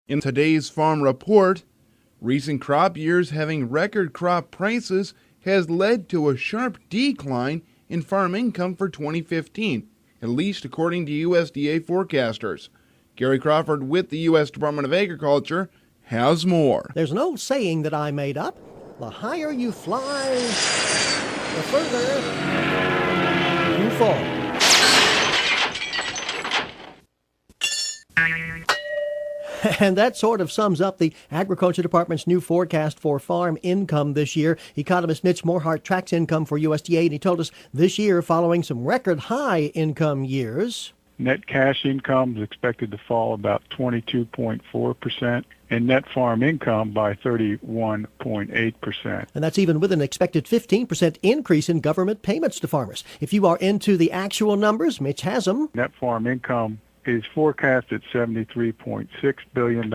In today's farm report, recent crop years having record crop prices has led to a sharp decline in farm income for 2015, at least according to USDA forecasters. Gary Crawford with the U.S. Department of Agriculture has more. There's an old saying that I made up. The higher you fly, the further you fall. And that sort of sums up the Agriculture Department's new forecast for farm income this year. Economist Mitch Morhart tracks income for USDA, and he told us this year, following some record high income years, net cash income is expected to fall about 22.4%, and net farm income by 31.8%. And that's even with an expected 15% increase in government payments to farmers. If you are into the actual numbers, Mitch has them. Net farm income is forecast at $73.6 billion,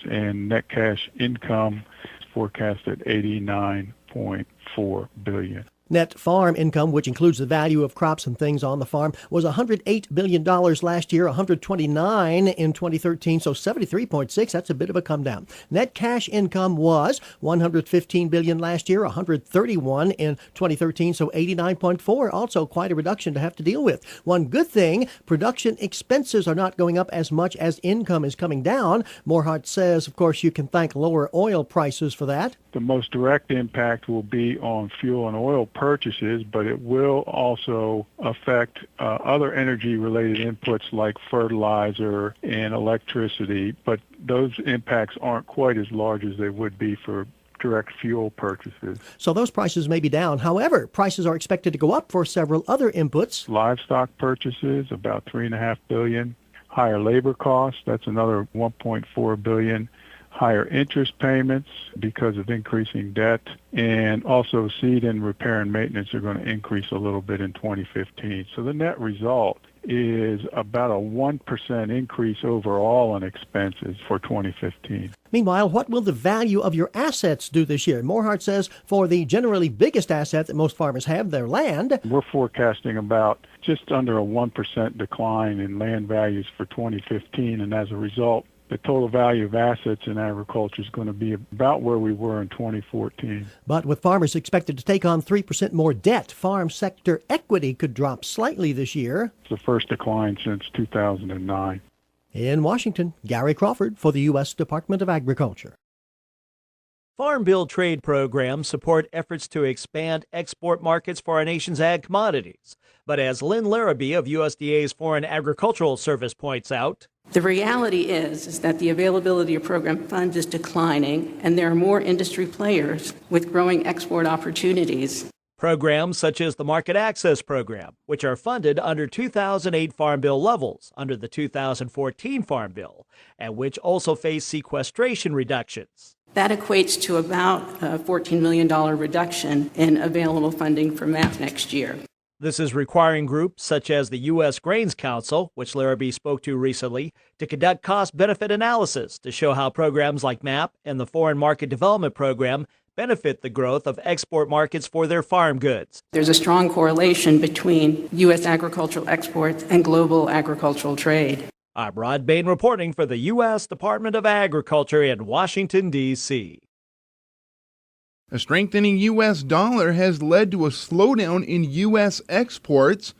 and net cash income is forecast at $89.4 billion. Net farm income, which includes the value of crops and things on the farm, was $108 billion last year, $129 in 2013, so 73.6. That's a bit of a come down. Net cash income was $115 billion last year, $131 in 2013, so 89.4. Also quite a reduction to have to deal with. One good thing, production expenses are not going up as much as income is coming down. Morhart says, of course, you can thank lower oil prices for that. The most direct impact will be on fuel and oil purchases, but it will also affect other energy-related inputs like fertilizer and electricity, but those impacts aren't quite as large as they would be for direct fuel purchases. So those prices may be down. However, prices are expected to go up for several other inputs. Livestock purchases, about $3.5 billion. Higher labor costs, that's another $1.4 billion. Higher interest payments because of increasing debt, and also seed and repair and maintenance are going to increase a little bit in 2015. So the net result is about a 1% increase overall in expenses for 2015. Meanwhile, what will the value of your assets do this year? Morhart says for the generally biggest asset that most farmers have, their land, we're forecasting about just under a 1% decline in land values for 2015, and as a result, the total value of assets in agriculture is going to be about where we were in 2014. But with farmers expected to take on 3% more debt, farm sector equity could drop slightly this year. It's the first decline since 2009. In Washington, Gary Crawford for the U.S. Department of Agriculture. Farm Bill trade programs support efforts to expand export markets for our nation's ag commodities. But as Lynn Larrabee of USDA's Foreign Agricultural Service points out, the reality is that the availability of program funds is declining, and there are more industry players with growing export opportunities. Programs such as the Market Access Program, which are funded under 2008 Farm Bill levels under the 2014 Farm Bill, and which also face sequestration reductions. That equates to about a $14 million reduction in available funding for MAP next year. This is requiring groups such as the U.S. Grains Council, which Larrabee spoke to recently, to conduct cost-benefit analysis to show how programs like MAP and the Foreign Market Development Program benefit the growth of export markets for their farm goods. There's a strong correlation between U.S. agricultural exports and global agricultural trade. I'm Rod Bain reporting for the U.S. Department of Agriculture in Washington, D.C. A strengthening U.S. dollar has led to a slowdown in U.S. exports,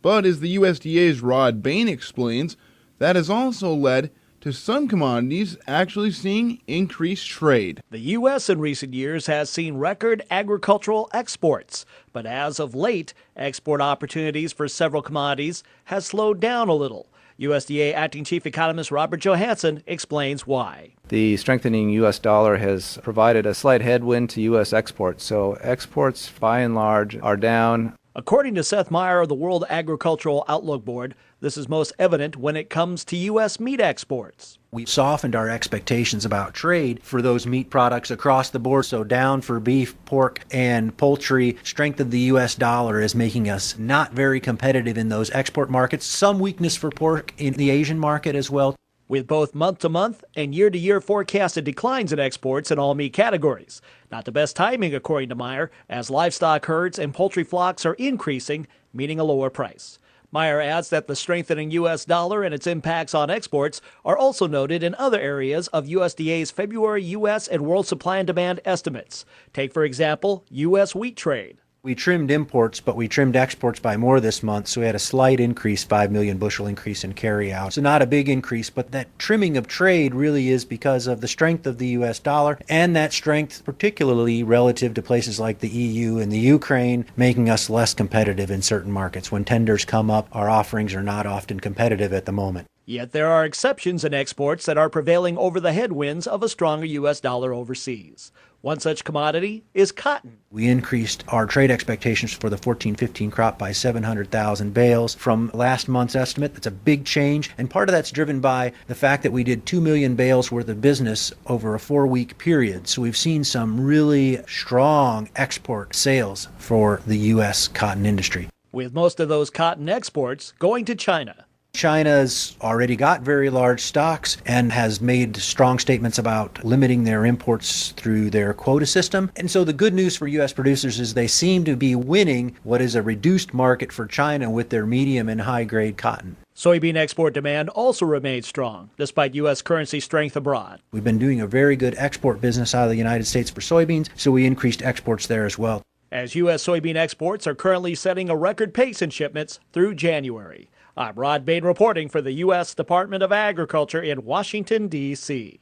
but as the USDA's Rod Bain explains, that has also led to some commodities actually seeing increased trade. The U.S. in recent years has seen record agricultural exports, but as of late, export opportunities for several commodities has slowed down a little. USDA Acting Chief Economist Robert Johansson explains why. The strengthening U.S. dollar has provided a slight headwind to U.S. exports, so exports by and large are down. According to Seth Meyer of the World Agricultural Outlook Board, this is most evident when it comes to U.S. meat exports. We softened our expectations about trade for those meat products across the board, so down for beef, pork, and poultry. Strength of the U.S. dollar is making us not very competitive in those export markets. Some weakness for pork in the Asian market as well. With both month-to-month and year-to-year forecasted declines in exports in all meat categories. Not the best timing, according to Meyer, as livestock herds and poultry flocks are increasing, meaning a lower price. Meyer adds that the strengthening U.S. dollar and its impacts on exports are also noted in other areas of USDA's February U.S. and world supply and demand estimates. Take, for example, U.S. wheat trade. We trimmed imports, but we trimmed exports by more this month, so we had a slight increase, 5 million bushel increase in carryout. So not a big increase, but that trimming of trade really is because of the strength of the U.S. dollar, and that strength particularly relative to places like the EU and the Ukraine, making us less competitive in certain markets. When tenders come up, our offerings are not often competitive at the moment. Yet there are exceptions in exports that are prevailing over the headwinds of a stronger U.S. dollar overseas. One such commodity is cotton. We increased our trade expectations for the 14-15 crop by 700,000 bales from last month's estimate. That's a big change, and part of that's driven by the fact that we did 2 million bales worth of business over a 4-week period. So we've seen some really strong export sales for the U.S. cotton industry. With most of those cotton exports going to China. China's already got very large stocks and has made strong statements about limiting their imports through their quota system. And so the good news for U.S. producers is they seem to be winning what is a reduced market for China with their medium and high-grade cotton. Soybean export demand also remains strong, despite U.S. currency strength abroad. We've been doing a very good export business out of the United States for soybeans, so we increased exports there as well. As U.S. soybean exports are currently setting a record pace in shipments through January. I'm Rod Bain reporting for the U.S. Department of Agriculture in Washington, D.C.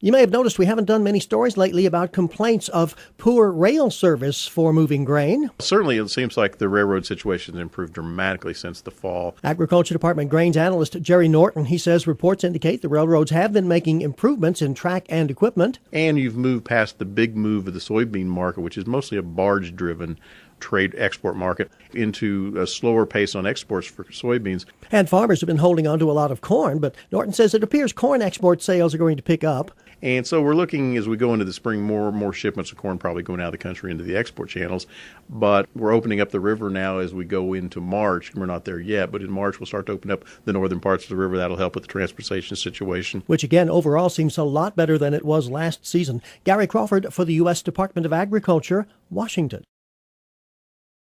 You may have noticed we haven't done many stories lately about complaints of poor rail service for moving grain. Certainly, it seems like the railroad situation has improved dramatically since the fall. Agriculture Department grains analyst Jerry Norton, he says reports indicate the railroads have been making improvements in track and equipment. And you've moved past the big move of the soybean market, which is mostly a barge-driven trade export market, into a slower pace on exports for soybeans. And farmers have been holding on to a lot of corn, but Norton says it appears corn export sales are going to pick up. And so we're looking, as we go into the spring, more shipments of corn probably going out of the country into the export channels. But we're opening up the river now as we go into March. We're not there yet, but in March we'll start to open up the northern parts of the river. That'll help with the transportation situation. Which, again, overall seems a lot better than it was last season. Gary Crawford for the U.S. Department of Agriculture, Washington.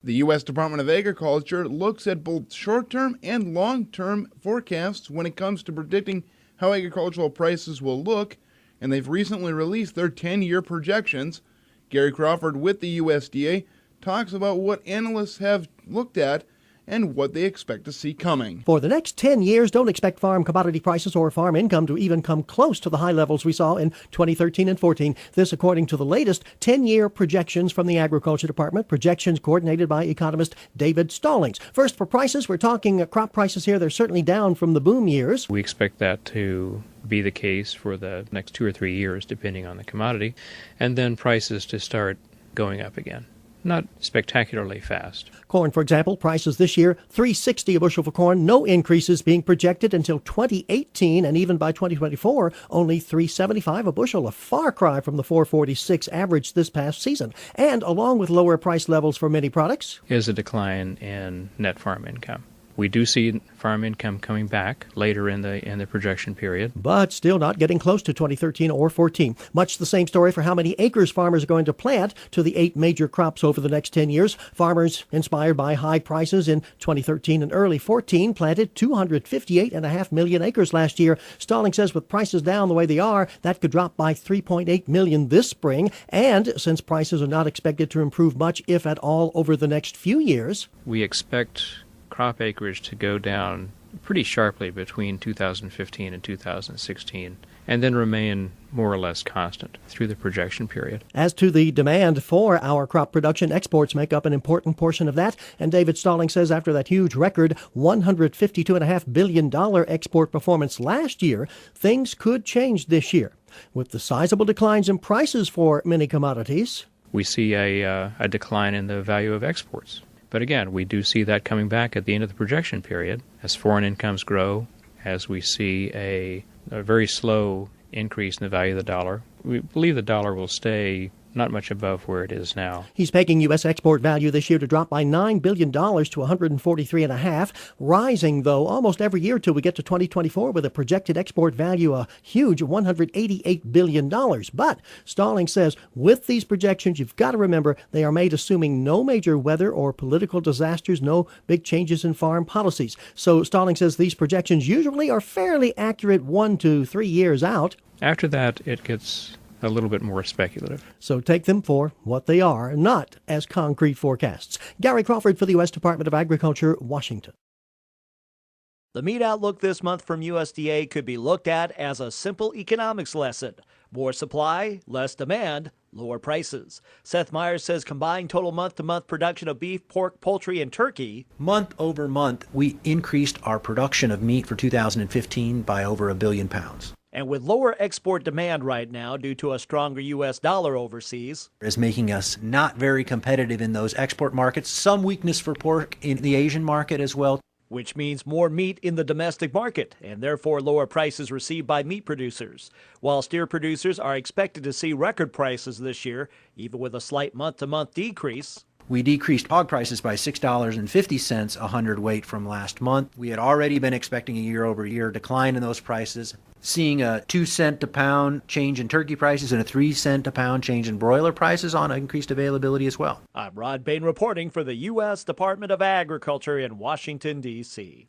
The U.S. Department of Agriculture looks at both short-term and long-term forecasts when it comes to predicting how agricultural prices will look, and they've recently released their 10-year projections. Gary Crawford with the USDA talks about what analysts have looked at and what they expect to see coming. For the next 10 years, don't expect farm commodity prices or farm income to even come close to the high levels we saw in 2013 and 14. This according to the latest 10-year projections from the Agriculture Department, projections coordinated by economist David Stallings. First, for prices, we're talking crop prices here. They're certainly down from the boom years. We expect that to be the case for the next 2 or 3 years, depending on the commodity, and then prices to start going up again. Not spectacularly fast. Corn, for example, prices this year, $3.60 a bushel for corn, no increases being projected until 2018, and even by 2024, only $3.75 a bushel, a far cry from the $4.46 average this past season. And along with lower price levels for many products, is a decline in net farm income. We do see farm income coming back later in the projection period. But still not getting close to 2013 or 14. Much the same story for how many acres farmers are going to plant to the 8 major crops over the next 10 years. Farmers, inspired by high prices in 2013 and early 14, planted 258.5 million acres last year. Stalling says with prices down the way they are, that could drop by 3.8 million this spring. And since prices are not expected to improve much, if at all, over the next few years, we expect crop acreage to go down pretty sharply between 2015 and 2016, and then remain more or less constant through the projection period. As to the demand for our crop production, exports make up an important portion of that, and David Stalling says after that huge record $152.5 billion export performance last year, things could change this year. With the sizable declines in prices for many commodities, we see a decline in the value of exports. But again, we do see that coming back at the end of the projection period as foreign incomes grow, as we see a very slow increase in the value of the dollar. We believe the dollar will stay not much above where it is now. He's pegging U.S. export value this year to drop by $9 billion to $143.5, rising, though, almost every year till we get to 2024 with a projected export value a huge $188 billion. But Stalling says with these projections, you've got to remember they are made assuming no major weather or political disasters, no big changes in foreign policies. So Stalling says these projections usually are fairly accurate 1 to 3 years out. After that, it gets a little bit more speculative. So take them for what they are, not as concrete forecasts. Gary Crawford for the U.S. Department of Agriculture, Washington. The meat outlook this month from USDA could be looked at as a simple economics lesson. More supply, less demand, lower prices. Seth Meyers says combined total month-to-month production of beef, pork, poultry, and turkey. Month over month, we increased our production of meat for 2015 by over 1 billion pounds. And with lower export demand right now due to a stronger U.S. dollar overseas, is making us not very competitive in those export markets. Some weakness for pork in the Asian market as well. which means more meat in the domestic market and therefore lower prices received by meat producers. While steer producers are expected to see record prices this year, even with a slight month-to-month decrease. We decreased hog prices by $6.50 a hundredweight from last month. We had already been expecting a year-over-year decline in those prices, seeing a 2 cent a pound change in turkey prices and a 3 cent a pound change in broiler prices on increased availability as well. I'm Rod Bain reporting for the U.S. Department of Agriculture in Washington, D.C.